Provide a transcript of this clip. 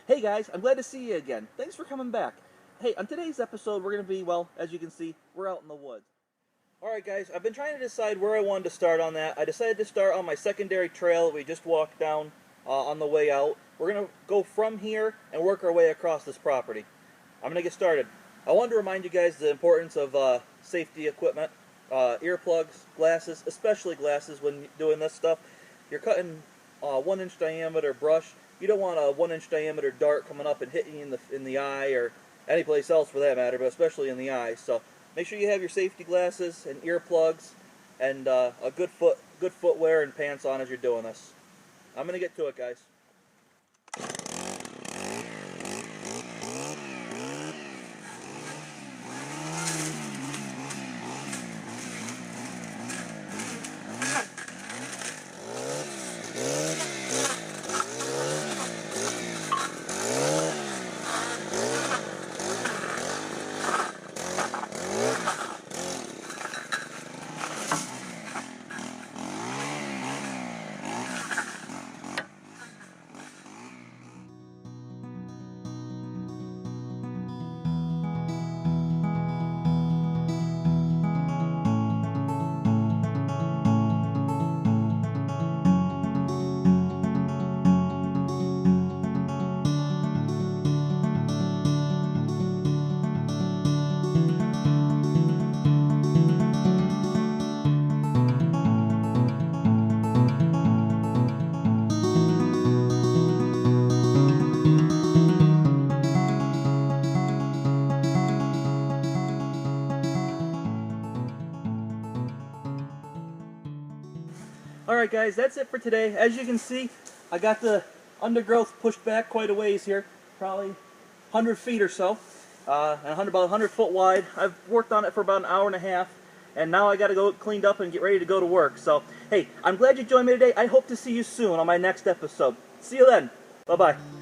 Hey guys, I'm glad to see you again. Thanks for coming back. Hey, on today's episode, we're going to be, well, as you can see, we're out in the woods. Alright guys, I've been trying to decide where I wanted to start on that. I decided to start on my secondary trail we just walked down on the way out. We're going to go from here and work our way across this property. I'm going to get started. I wanted to remind you guys the importance of safety equipment, earplugs, glasses, especially glasses when doing this stuff. You're cutting 1-inch diameter brush. You don't want a 1-inch diameter dart coming up and hitting you in the eye or any place else for that matter, but especially in the eye. So make sure you have your safety glasses and earplugs and a good footwear and pants on as you're doing this. I'm going to get to it, guys. Alright guys, that's it for today. As you can see, I got the undergrowth pushed back quite a ways here, probably 100 feet or so, and about 100 foot wide. I've worked on it for about an hour and a half, and now I got to go cleaned up and get ready to go to work. So, hey, I'm glad you joined me today. I hope to see you soon on my next episode. See you then. Bye-bye.